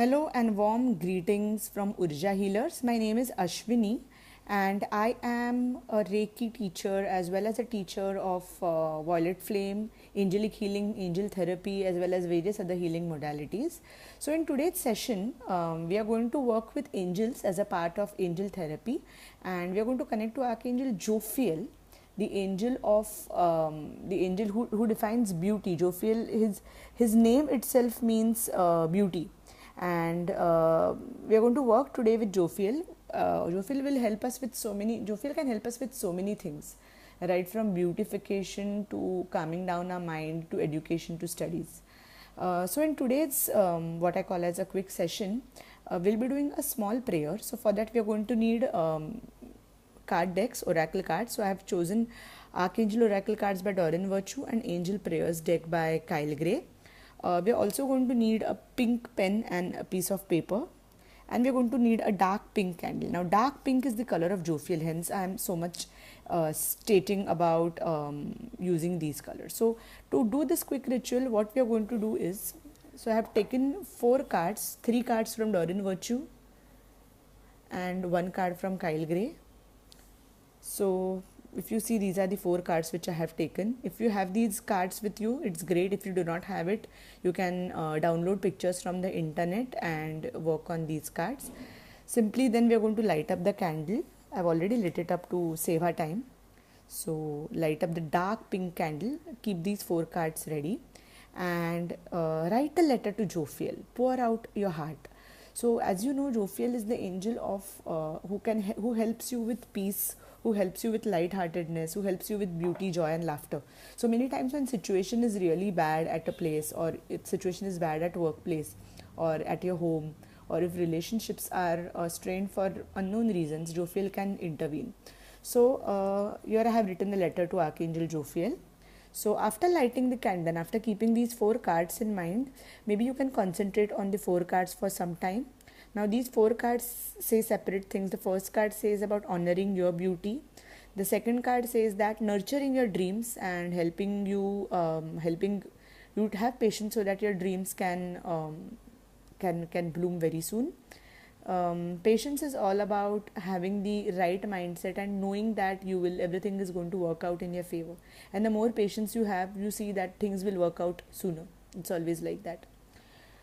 Hello and warm greetings from Urja Healers. My name is Ashwini and I am a Reiki teacher as well as a teacher of Violet Flame, Angelic Healing, Angel Therapy, as well as various other healing modalities. So, in today's session, we are going to work with angels as a part of angel therapy, and we are going to connect to Archangel Jophiel, the angel of the angel who defines beauty. Jophiel, his name itself means beauty, and we are going to work today with Jophiel. Jophiel will help us with so many. Jophiel can help us with so many things, right from beautification to calming down our mind to education to studies. So in today's what I call as a quick session, we'll be doing a small prayer. So for that we are going to need card decks, oracle cards. So I have chosen Archangel Oracle cards by Doreen Virtue and Angel Prayers deck by Kyle Gray. We are also going to need a pink pen and a piece of paper, and we are going to need a dark pink candle. Now dark pink is the color of Jophiel, hence I am so much stating about using these colors. So to do this quick ritual, what we are going to do is, so I have taken 4 cards, 3 cards from Doreen Virtue and 1 card from Kyle Gray. So if you see, these are the 4 cards which I have taken. If you have these cards with you, it's great. If you do not have it, you can download pictures from the internet and work on these cards. Simply then we are going to light up the candle. I've already lit it up to save our time. So light up the dark pink candle, keep these 4 cards ready, and write a letter to Jophiel. Pour out your heart. So as you know, Jophiel is the angel of who helps you with peace, who helps you with lightheartedness, who helps you with beauty, joy and laughter. So many times when situation is really bad at a place, or if situation is bad at workplace or at your home, or if relationships are strained for unknown reasons, Jophiel can intervene. So here I have written the letter to Archangel Jophiel. So after lighting the candle, after keeping these 4 cards in mind, maybe you can concentrate on the 4 cards for some time. Now these 4 cards say separate things. The first card says about honoring your beauty. The second card says that nurturing your dreams and helping you to have patience so that your dreams can bloom very soon. Patience is all about having the right mindset and knowing that everything is going to work out in your favor. And the more patience you have, you see that things will work out sooner. It's always like that.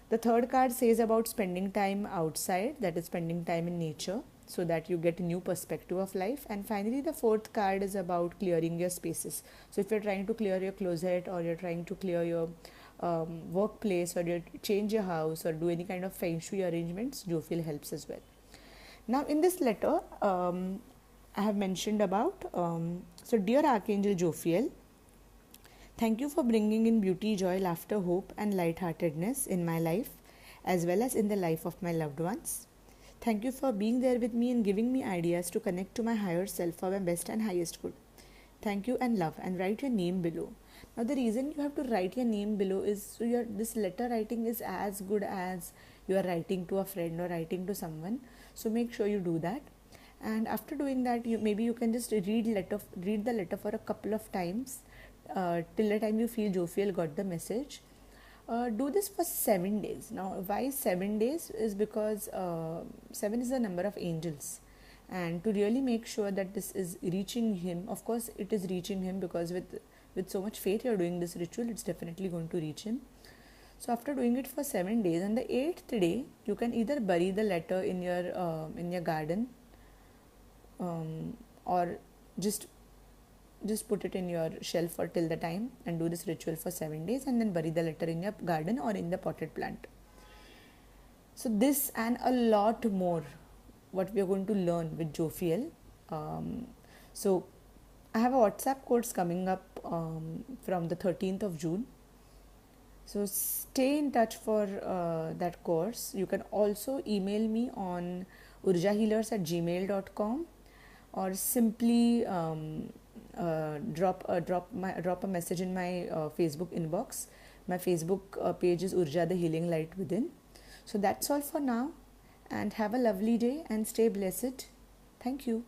The third card says about spending time outside, that is spending time in nature, so that you get a new perspective of life. And finally, the fourth card is about clearing your spaces. So if you're trying to clear your closet, or you're trying to clear your workplace, or you change your house, or do any kind of feng shui arrangements, Jophiel helps as well. Now in this letter, I have mentioned about, so dear Archangel Jophiel, thank you for bringing in beauty, joy, laughter, hope and lightheartedness in my life as well as in the life of my loved ones. Thank you for being there with me and giving me ideas to connect to my higher self for my best and highest good. Thank you and love, and write your name below. Now the reason you have to write your name below is so this letter writing is as good as you are writing to a friend or writing to someone. So make sure you do that. And after doing that, you can just read the letter for a couple of times till the time you feel Jophiel got the message. Do this for 7 days. Now why 7 days is because 7 is the number of angels, and to really make sure that this is reaching him, of course it is reaching him, because with so much faith you are doing this ritual, it's definitely going to reach him. So after doing it for 7 days, on the 8th day you can either bury the letter in your garden, or just put it in your shelf for till the time and do this ritual for 7 days, and then bury the letter in your garden or in the potted plant. So this and a lot more what we are going to learn with Jophiel. So I have a WhatsApp course coming up from the 13th of June. So stay in touch for that course. You can also email me on urjahealers@gmail.com, or simply drop a message in my Facebook inbox. My Facebook page is Urja the Healing Light Within. So that's all for now, and have a lovely day and stay blessed. Thank you.